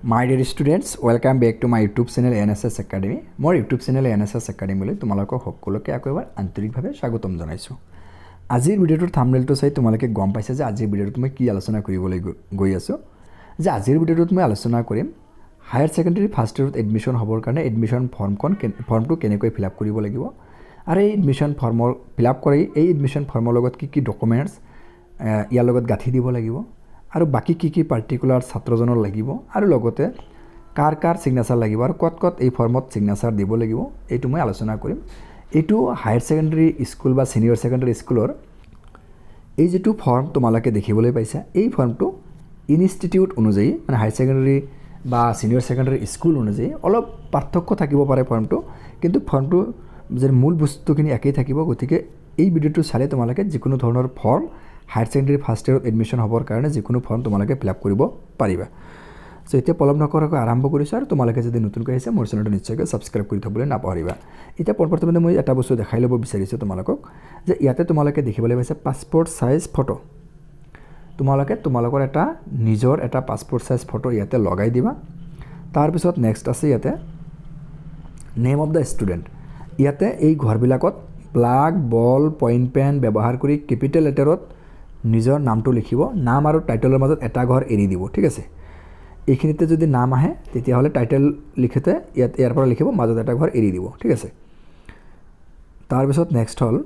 My dear students, welcome back to my YouTube channel NSS Academy. More YouTube channel NSS Academy লৈ তোমালোকক সকলোকে আকৌ এবাৰ আন্তৰিকভাৱে স্বাগতম জনাইছো। আজিৰ ভিডিওটোৰ থাম্বনেইলটো চাই তোমালোকে গম পাইছা যে আজিৰ ভিডিওটোত মই কি আলোচনা কৰিবলৈ গৈ আছো। যে আজিৰ ভিডিওটোত মই আলোচনা কৰিম হায়াৰ সেকেন্ডাৰী ফাৰ্ষ্ট ইয়াৰত এডমিশন হ'বৰ কাৰণে এডমিশন ফৰ্মটো কেনেকৈ ফিল আপ কৰিব লাগিব আৰু এই এডমিশন ফৰ্মৰ ফিল আপ কৰি এই এডমিশন ফৰ্মৰ লগত কি ডকুমেন্টছ ইয়াৰ লগত গাঁঠি দিব লাগিব আৰু বাকি কি পাৰ্টিকুলাৰ ছাত্ৰজনৰ লাগিব আৰু লগতে কাৰ সিগনেচাৰ লাগিব আৰু কত এই ফৰ্মত সিগনেচাৰ দিব লাগিব এইটো মই আলোচনা কৰিম। এইটো হায়াৰ সেকেন্ডাৰী স্কুল বা সিনিয়ৰ সেকেন্ডাৰী স্কুলৰ এই যেটো ফৰ্ম তোমালোকে দেখিবলৈ পাইছা এই ফৰ্মটো ইনষ্টিটিউট অনুযায়ী মানে হায়াৰ সেকেন্ডাৰী বা সিনিয়ৰ সেকেন্ডাৰী স্কুল অনুযায়ী অলপ পাৰ্থক্য থাকিব পাৰে ফৰ্মটো, কিন্তু ফৰ্মটো যে মূল বস্তুখিনি একেই থাকিব। গতিকে এই ভিডিওটো চালে তোমালোকে যিকোনো ধৰণৰ ফৰ্ম হায়াৰ সেকেন্ডাৰী ফাৰ্ষ্ট ইয়াৰত এডমিশন হ'বৰ কাৰণে যিকোনো ফৰ্ম তোমালোকে ফিল আপ কৰিব পাৰিবা। সো এতিয়া পলম নকৰাকৈ আৰম্ভ কৰিছো আৰু তোমালোকে যদি নতুনকৈ আহিছে মোৰ চেনেলটো নিশ্চয়কৈ সাবস্ক্ৰাইব কৰি থবলৈ নাপাহৰিবা। এতিয়া প্ৰথমতে মই এটা বস্তু দেখাই ল'ব বিচাৰিছো তোমালোকক যে ইয়াতে তোমালোকে দেখিবলৈ পাইছা পাসপোৰ্ট সাইজ ফটো। তোমালোকৰ এটা নিজৰ এটা পাসপোৰ্ট সাইজ ফটো ইয়াতে লগাই দিবা। তাৰ পিছত নেক্সট আছে ইয়াতে নেম অফ দা ষ্টুডেণ্ট। ইয়াতে এই ঘৰবিলাকত ব্ল্যাক বল পইণ্ট পেন ব্যৱহাৰ কৰি কেপিটেল লেটাৰত নিজৰ নামটো লিখিব। নাম আৰু টাইটেলৰ মাজত এটা ঘৰ এৰি দিব, ঠিক আছে। এইখিনিতে যদি নাম আহে তেতিয়াহ'লে টাইটেল লিখোতে ইয়াৰ পৰা লিখিব, মাজত এটা ঘৰ এৰি দিব, ঠিক আছে। তাৰপিছত নেক্সট হ'ল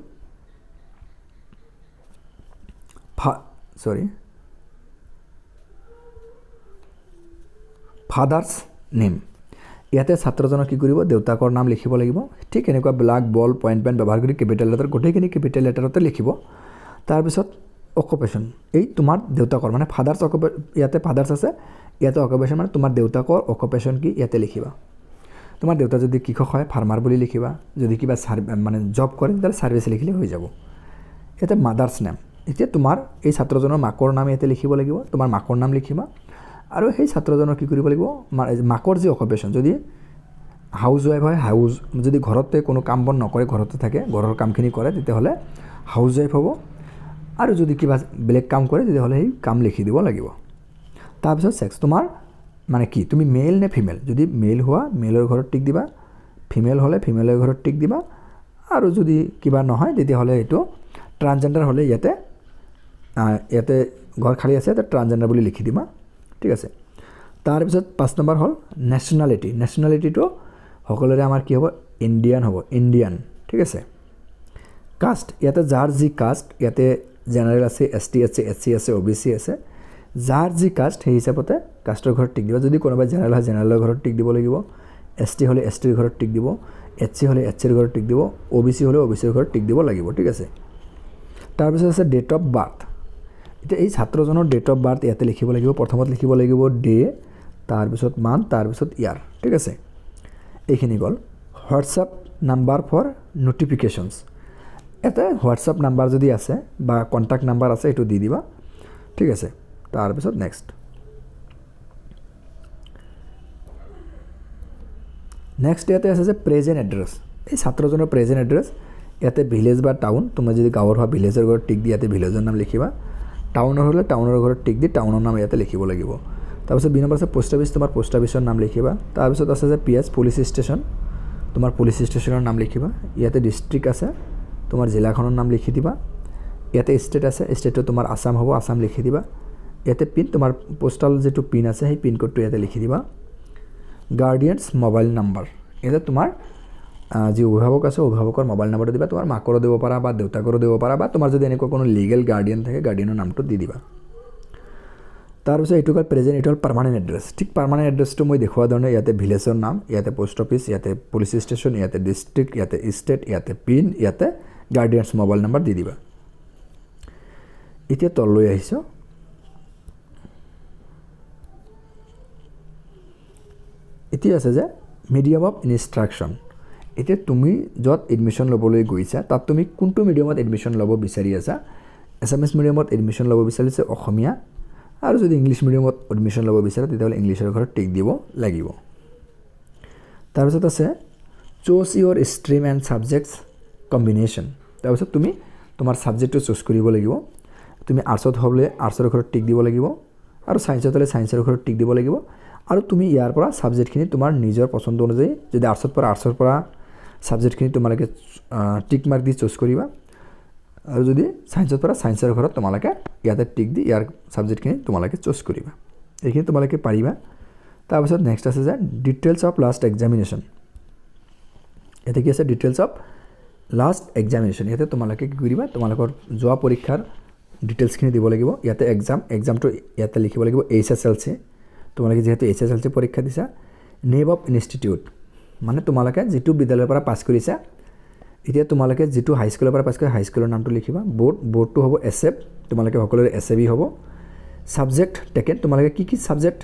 ফাদাৰ্ছ নেম। ইয়াতে ছাত্ৰজনৰ কি কৰিব দেউতাকৰ নাম লিখিব লাগিব। ঠিক এনেকুৱা ব্ল্যাক বল পইণ্ট পেন ব্যৱহাৰ কৰি কেপিটেল লেটাৰ গোটেইখিনি কেপিটেল লেটাৰতে লিখিব। তাৰপিছত অকুপেশ্যন, এই তোমাৰ দেউতাকৰ মানে ফাদাৰ্ছ ইয়াতে ফাদাৰ্ছ আছে, ইয়াতে অকুপেশ্যন মানে তোমাৰ দেউতাকৰ অকুপেশ্যন কি ইয়াতে লিখিবা। তোমাৰ দেউতা যদি কৃষক হয় ফাৰ্মাৰ বুলি লিখিবা, যদি কিবা মানে জব কৰে তেতিয়াহ'লে ছাৰ্ভিচ লিখিলে হৈ যাব। ইয়াতে মাদাৰ্ছ নেম, এতিয়া তোমাৰ এই ছাত্ৰজনৰ মাকৰ নাম ইয়াতে লিখিব লাগিব, তোমাৰ মাকৰ নাম লিখিবা। আৰু সেই ছাত্ৰজনৰ কি কৰিব লাগিব মাকৰ যি অকুপেশ্যন, যদি হাউচ ৱাইফ হয় যদি ঘৰতে কোনো কাম বন নকৰে ঘৰতে থাকে ঘৰৰ কামখিনি কৰে তেতিয়াহ'লে হাউচ ৱাইফ হ'ব। আৰু যদি কিবা বেলেগ কাম কৰে তেতিয়াহ'লে সেই কাম লিখি দিব লাগিব। তাৰপিছত ছেক্স, তোমাৰ মানে কি তুমি মেল নে ফিমেল, যদি মেল হোৱা মেলৰ ঘৰত টিক দিবা, ফিমেল হ'লে ফিমেলৰ ঘৰত টিক দিবা। আৰু যদি কিবা নহয় তেতিয়াহ'লে এইটো ট্ৰান্সজেণ্ডাৰ হ'লে ইয়াতে ঘৰ খালী আছে ইয়াতে ট্ৰান্সজেণ্ডাৰ বুলি লিখি দিবা, ঠিক আছে। তাৰপিছত 5 নম্বৰ হ'ল নেশ্যনেলিটি। নেশ্যনেলিটিটো সকলোৰে আমাৰ কি হ'ব ইণ্ডিয়ান হ'ব, ইণ্ডিয়ান, ঠিক আছে। কাষ্ট, ইয়াতে যাৰ যি কাষ্ট, ইয়াতে জেনেৰেল আছে, ST আছে, SC আছে, OBC আছে, যাৰ যি কাষ্ট সেই হিচাপতে কাষ্টৰ ঘৰত টিক দিবা। যদি কোনোবাই জেনেৰেল হয় জেনেৰেলৰ ঘৰত টিক দিব লাগিব, ST হ'লে STৰ ঘৰত টিক দিব, HC হ'লে HCৰ ঘৰত টিক দিব, OBC হ'লে OBCৰ ঘৰত টিক দিব লাগিব, ঠিক আছে। তাৰপিছত আছে ডেট অফ বাৰ্থ। এতিয়া এই ছাত্ৰজনৰ ডেট অফ বাৰ্থ ইয়াতে লিখিব লাগিব। প্ৰথমত লিখিব লাগিব ডে, তাৰপিছত মান্থ, তাৰপিছত ইয়াৰ, ঠিক আছে। এইখিনি গ'ল। হোৱাটছআপ নাম্বাৰ ফৰ ন'টিফিকেশ্যনছ, ইয়াতে হোৱাটছআপ নাম্বাৰ যদি আছে বা কণ্টেক্ট নাম্বাৰ আছে এইটো দি দিবা, ঠিক আছে। তাৰপিছত নেক্সট ইয়াতে আছে যে প্ৰেজেণ্ট এড্ৰেছ। এই ছাত্ৰজনৰ প্ৰেজেণ্ট এড্ৰেছ ইয়াতে ভিলেজ বা টাউন, তোমাৰ যদি গাঁৱৰ হোৱা ভিলেজৰ ঘৰত টিক দি ইয়াতে ভিলেজৰ নাম লিখিবা। টাউনৰ হ'লে টাউনৰ ঘৰত টিক দি টাউনৰ নাম ইয়াতে লিখিব লাগিব। তাৰপিছত 2 নম্বৰ আছে পোষ্ট অফিচ, তোমাৰ পোষ্ট অফিচৰ নাম লিখিবা। তাৰপিছত আছে যে PS পুলিচ ষ্টেচন, তোমাৰ পুলিচ ষ্টেচনৰ নাম লিখিবা। ইয়াতে ডিষ্ট্ৰিক্ট আছে, তোমাৰ জিলাখনৰ নাম লিখি দিবা। ইয়াতে ষ্টেট আছে, ষ্টেটটো তোমাৰ আসাম হ'ব, আসাম লিখি দিবা। ইয়াতে পিন, তোমাৰ পোষ্টাল যিটো পিন আছে সেই পিন কোডটো ইয়াতে লিখি দিবা। গাৰ্ডিয়ানছ মোবাইল নাম্বাৰ, ইয়াতে তোমাৰ যি অভিভাৱক আছে অভিভাৱকৰ মোবাইল নাম্বাৰটো দিবা। তোমাৰ মাকৰো দিব পাৰা বা দেউতাকৰো দিব পাৰা বা তোমাৰ যদি এনেকুৱা কোনো লিগেল গাৰ্ডিয়ান থাকে গাৰ্ডিয়ানৰ নামটো দি দিবা। তাৰপিছত এইটো হ'ল প্ৰেজেণ্ট, এইটো হ'ল পাৰ্মানেণ্ট এড্ৰেছ। ঠিক পাৰ্মানেণ্ট এড্ৰেছটো মই দেখুওৱা ধৰণে ইয়াতে ভিলেজৰ নাম, ইয়াতে পোষ্ট অফিচ, ইয়াতে পুলিচ ষ্টেচন, ইয়াতে ডিষ্ট্ৰিক্ট, ইয়াতে ষ্টেট, ইয়াতে পিন, ইয়াতে গাৰ্ডিয়ানছ মোবাইল নাম্বাৰ দি দিবা। এতিয়া তললৈ আহিছোঁ। এতিয়া আছে যে মিডিয়াম অফ ইনষ্ট্ৰাকশ্যন। এতিয়া তুমি য'ত এডমিশ্যন ল'বলৈ গৈছা তাত তুমি কোনটো মিডিয়ামত এডমিশ্যন ল'ব বিচাৰি আছা। এছামিছ মিডিয়ামত এডমিশ্যন ল'ব বিচাৰিছে অসমীয়া, আৰু যদি ইংলিছ মিডিয়ামত এডমিশ্যন ল'ব বিচাৰে তেতিয়াহ'লে ইংলিছৰ ঘৰত টিক দিব লাগিব। তাৰপিছত আছে choose your stream and subjects combination. তাৰপিছত তুমি তোমাৰ ছাবজেক্টটো চুজ কৰিব লাগিব। তুমি আৰ্টছত হ'লে আৰ্টছৰ ঘৰত টিক দিব লাগিব, আৰু ছায়েন্সত হ'লে ছায়েন্সৰ ঘৰত টিক দিব লাগিব, আৰু তুমি ইয়াৰ পৰা ছাবজেক্টখিনি তোমাৰ নিজৰ পচন্দ অনুযায়ী যদি আৰ্টছত পৰা আৰ্টছৰ পৰা ছাবজেক্টখিনি তোমালোকে টিক মাৰ্ক দি চুজ কৰিবা আৰু যদি সায়েন্সৰ পৰা সায়েন্সৰ ঘৰত তোমালোকে ইয়াতে টিক দি ইয়াৰ ছাবজেক্টখিনি তোমালোকে চুজ কৰিবা এইখিনি তোমালোকে পাৰিবা তাৰপিছত নেক্সট আছে যে ডিটেইলছ অফ লাষ্ট এক্সামিনেশ্যন ইয়াতে কি আছে ডিটেইলছ অফ লাষ্ট এক্সামিনেশ্যন ইয়াতে তোমালোকে কি কৰিবা তোমালোকৰ যোৱা পৰীক্ষাৰ ডিটেইলছখিনি দিব লাগিব ইয়াতে এক্সামটো ইয়াতে লিখিব লাগিব HSLC তোমালোকে যেহেতু HSLC পৰীক্ষা দিছা নেম অফ ইনষ্টিটিউট মানে তোমালোকে যেটো বিদ্যালয়ৰ পৰা পাছ কৰিছা এতিয়া তোমালোকে যেটো হাই স্কুলৰ পৰা পাছ কৰি হাই স্কুলৰ নামটো লিখিবা বোৰ্ডটো হ'ব SF তোমালোকে সকলোৰে SAB হ'ব সাবজেক্ট টেকেন তোমালোকে কি সাবজেক্ট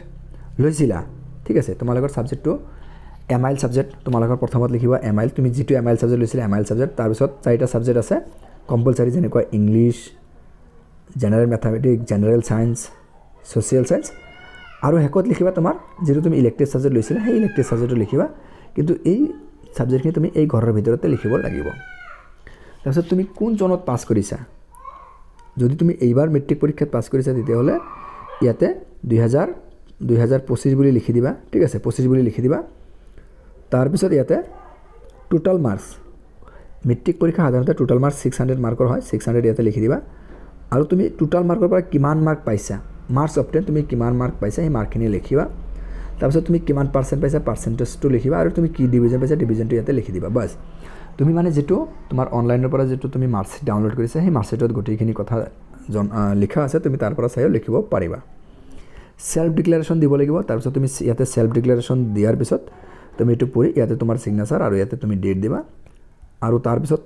লৈছিলা ঠিক আছে তোমালোকৰ সাবজেক্টটো MIL সাবজেক্ট তোমালোকৰ প্ৰথমত লিখিবা MIL তুমি যেটো MIL সাবজেক্ট লৈছিলা MIL সাবজেক্ট তাৰ পিছত চাৰিটা সাবজেক্ট আছে কম্পালসৰি যেনেকৈ English general mathematics general science social science আৰু হেকত লিখিবা তোমাৰ যেটো তুমি ইলেক্টিভ সাবজেক্ট লৈছিলা সেই ইলেক্টিভ সাবজেক্টটো লিখিবা কিন্তু এই সাবজেক্টখিনি তুমি এই ঘৰৰ ভিতৰতে লিখিব লাগিব তাৰপিছত তুমি কোন জনত পাছ কৰিছা যদি তুমি এইবাৰ মেট্ৰিক পৰীক্ষাত পাছ কৰিছা তেতিয়াহলে ইয়াতে 2025 বুলি লিখি দিবা ঠিক আছে 25 বুলি লিখি দিবা তাৰ পিছত ইয়াতে টোটাল মাৰ্কস মেট্ৰিক পৰীক্ষা সাধাৰণতে টোটাল মাৰ্কস 600 মাৰ্কৰ হয় 600 ইয়াতে লিখি দিবা আৰু তুমি টোটাল মাৰ্কৰ পৰা কিমান মাৰ্ক পাইছা মাৰ্কস অফ 10 তুমি কিমান মাৰ্ক পাইছা এই মাৰ্কখিনি লিখিবা তাৰপিছত তুমি কিমান পাৰ্সেন্ট পাইছা পাৰ্সেন্টেজটো লিখিবা আৰু তুমি কি ডিভিজন পাইছা ডিভিজনটো ইয়াতে লিখি দিবা বাস তুমি মানে যেটো তোমাৰ অনলাইনৰ পৰা যেটো তুমি মাৰ্কশিট ডাউনলোড কৰিছা সেই মাৰ্কশিটত গোটেইখিনি কথা লিখা আছে তুমি তাৰ পৰা চাইও লিখিব পাৰিবা সেলফ ডিক্লাৰেশন দিব লাগিব তাৰপিছত তুমি ইয়াতে সেলফ ডিক্লাৰেশন দিয়াৰ পিছত তুমি এটো পঢ়ি ইয়াতে তোমাৰ সিগনেচাৰ আৰু ইয়াতে তুমি ডেট দিবা আৰু তাৰ পিছত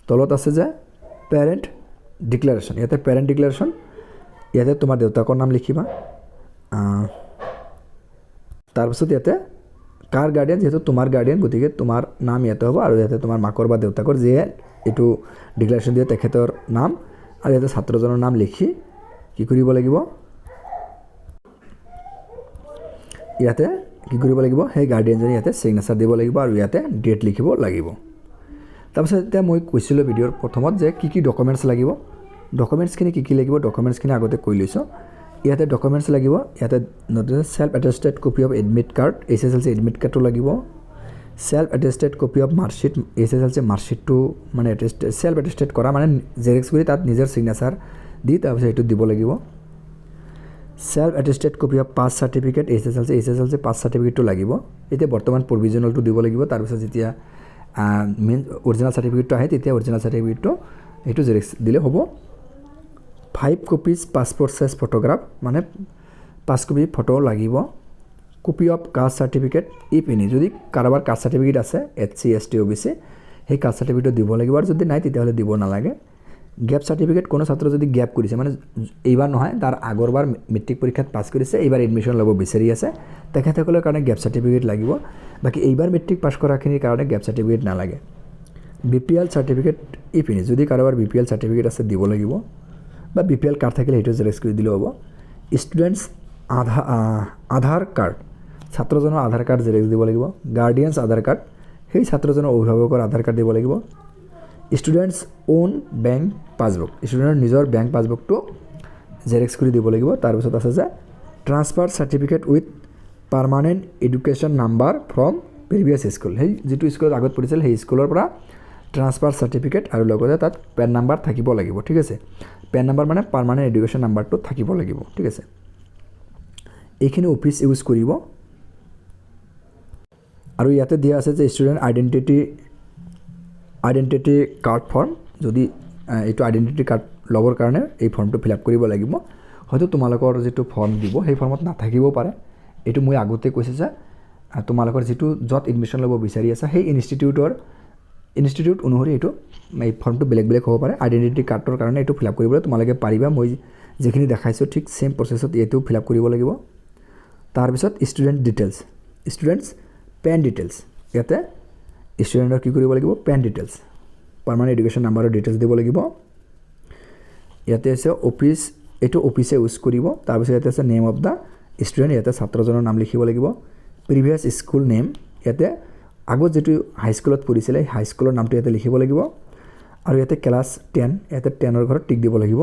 তলত আছে যে পেৰেন্ট ডিক্লাৰেশন ইয়াতে পেৰেন্ট ডিক্লাৰেশন ইয়াতে তোমাৰ দেউতাকৰ নাম লিখিবা তাৰ পিছত ইয়াতে কাৰ গাৰ্ডিয়ান যেহেতু তোমাৰ গাৰ্ডিয়ান গতিকে তোমাৰ নাম ইয়াতে হ'ব আৰু ইয়াতে তোমাৰ মাকৰ বা দেউতাকৰ যে এটো ডিক্লাৰেশন দিয়ে তেখেতৰ নাম আৰু ইয়াতে ছাত্ৰজনৰ নাম লিখি কি কৰিব লাগিব ইয়াতে কি কৰিব লাগিব সেই গাৰ্ডিয়ানজনে ইয়াতে সিগনেচাৰ দিব লাগিব আৰু ইয়াতে ডেট লিখিব লাগিব তাৰপিছত এতিয়া মই কৈছিলো ভিডিঅ'ৰ প্ৰথমত যে কি ডকুমেন্টছ লাগিব ডকুমেন্টছখিনি কি লাগিব ডকুমেন্টছখিনি আগতে কৈ লৈছো ইয়াতে ডকুমেন্টছ লাগিব ইয়াতে self attested copy of admit card SSLC admit কাৰ্ডটো লাগিব self attested copy of marksheet SSLC মাৰ্কশিটটো মানে সেলফ অ্যাটেস্টেড কৰা মানে জেৰক্স কৰি তাত নিজৰ সিগনেচাৰ দি তাৰপিছত এটো দিব লাগিব self attested copy of pass certificate SSLC pass সাৰ্টিফিকেটটো লাগিব এতিয়া বৰ্তমান প্ৰভিজনালটো দিব লাগিব তাৰপিছত যেতিয়া মেইন অৰিজিনাল সাৰ্টিফিকেটটো আহে তেতিয়া অৰিজিনাল সাৰ্টিফিকেটটো এটো জেৰক্স দিলে হ'ব 5 copies passport size photograph মানে 5 কপি ফটো লাগিব copy of caste certificate if any যদি কাৰোবাৰ কাস্ট সাৰ্টিফিকেট আছে SC ST OBC সেই কাস্ট সাৰ্টিফিকেট দিব লাগিব আৰু যদি নাই তেতিয়াহলে দিব নালাগে গ্যাপ সাৰ্টিফিকেট কোনো ছাত্ৰ যদি গ্যাপ কৰিছে মানে এইবাৰ নহয় তাৰ আগৰবাৰ মেট্ৰিক পৰীক্ষাত পাছ কৰিছে এইবাৰ এডমিশন ল'ব বিচাৰি আছে তেখেতসকলৰ কাৰণে গ্যাপ সাৰ্টিফিকেট লাগিব বাকি এইবাৰ মেট্ৰিক পাছ কৰাখিনিৰ কাৰণে গ্যাপ সাৰ্টিফিকেট নালাগে BPL সাৰ্টিফিকেট ইফ এনি যদি কাৰোবাৰ BPL সাৰ্টিফিকেট আছে দিব লাগিব বা BPL কাৰ্ড থাকিলে হেটো জেৰক্স কৰি দিলে হ'ব ষ্টুডেন্টস আধাৰ কাৰ্ড ছাত্ৰজনৰ আধাৰ কাৰ্ড জেৰক্স দিব লাগিব গাৰ্ডিয়ানছ আধাৰ কাৰ্ড সেই ছাত্ৰজনৰ অভিভাৱকৰ আধাৰ কাৰ্ড দিব লাগিব ষ্টুডেন্টস ওন বেংক পাসবুক ষ্টুডেন্টৰ নিজৰ বেংক পাসবুকটো জেৰক্স কৰি দিব লাগিব তাৰ পিছত আছে যে transfer certificate with permanent education number from previous school সেই যেটো স্কুলত আগত পঢ়িছিল সেই স্কুলৰ পৰা ট্ৰান্সফাৰ সাৰ্টিফিকেট আৰু লগতে তাত পেন নাম্বাৰ থাকিব লাগিব ঠিক আছে পেন নাম্বাৰ মানে পাৰ্মানেন্ট এডুকেশ্যন নাম্বাৰটো থাকিব লাগিব ঠিক আছে এইখিনি অফিস ইউজ কৰিব আৰু ইয়াতে দিয়া আছে যে ষ্টুডেন্ট আইডেন্টিটি কাৰ্ড ফৰ্ম যদি এইটো আইডেন্টিটি কাৰ্ড ল'বৰ কাৰণে এই ফৰ্মটো ফিল আপ কৰিব লাগিব হয়তো তোমালোকৰ যেটো ফৰ্ম দিব সেই ফৰ্মত নাথাকিব পাৰে এইটো মই আগতে কৈছে যে তোমালোকৰ যেটো যত এডমিশন ল'ব বিচাৰি আছে সেই ইনষ্টিটিউট অনুসৰি এইটো এই ফৰ্মটো বেলেগ হ'ব পাৰে আইডেন্টিটি কাৰ্ডৰ কাৰণে এইটো ফিল আপ কৰিবলৈ তোমালোকে পাৰিবা মই যেখিনি দেখাইছো ঠিক সেম প্ৰসেছত এইটো ফিল আপ কৰিব লাগিব তাৰ পিছত student details students pen details ইয়াতে ষ্টুডেন্টৰ কি কৰিব লাগিব পেন ডিটেইলছ পাৰ্মানেন্ট এডুকেশ্যন নাম্বাৰৰ ডিটেইলছ দিব লাগিব ইয়াতে আছে অফিস এটো অফিসে ইউজ কৰিব তাৰ পিছত ইয়াতে আছে নেম অফ দা ষ্টুডেন্ট ইয়াতে ছাত্ৰজনৰ নাম লিখিব লাগিব প্ৰিভিয়াছ স্কুল নেম ইয়াতে আগত যেটো হাই স্কুলত পঢ়িছিলে হাই স্কুলৰ নামটো ইয়াতে লিখিব লাগিব আৰু ইয়াতে ক্লাস 10 ইয়াতে 10ৰ ঘৰত টিক দিব লাগিব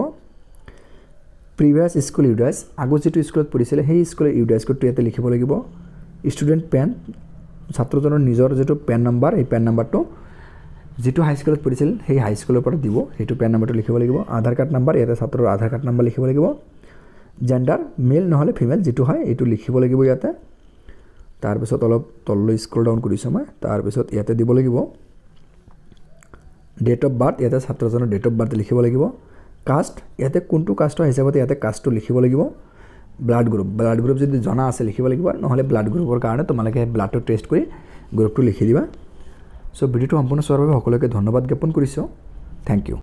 প্ৰিভিয়াছ স্কুল ইউডাইছ আগত যিটো স্কুলত পঢ়িছিলে সেই স্কুলৰ ইউডাইছ কোডটো ইয়াতে লিখিব লাগিব ষ্টুডেণ্ট পেন ছাত্ৰজনৰ নিজৰ যিটো পেন নম্বৰ এই পেন নম্বৰটো যিটো হাই স্কুলত পঢ়িছিল সেই হাই স্কুলৰ পৰা দিব সেইটো পেন নম্বৰটো লিখিব লাগিব আধাৰ কাৰ্ড নম্বৰ ইয়াতে ছাত্ৰৰ আধাৰ কাৰ্ড নম্বৰ লিখিব লাগিব জেণ্ডাৰ মেল নহ'লে ফিমেল যিটো হয় এইটো লিখিব লাগিব ইয়াতে তাৰপিছত অলপ তললৈ স্ক্ৰল ডাউন কৰিছোঁ মই তাৰপিছত ইয়াতে দিব লাগিব ডেট অফ বাৰ্থ ইয়াতে ছাত্ৰজনৰ ডেট অফ বাৰ্থ লিখিব লাগিব কাষ্ট ইয়াতে কোনটো কাষ্টৰ হিচাপতে ইয়াতে কাষ্টটো লিখিব লাগিব ব্লাড গ্ৰুপ যদি জনা আছে লিখিব লাগিব নহ'লে ব্লাড গ্ৰুপৰ কাৰণে তোমালোকে ব্লাডটো টেষ্ট কৰি গ্ৰুপটো লিখি দিবা চ' ভিডিঅ'টো সম্পূৰ্ণ চোৱাৰ বাবে সকলোকে ধন্যবাদ জ্ঞাপন কৰিছোঁ থেংক ইউ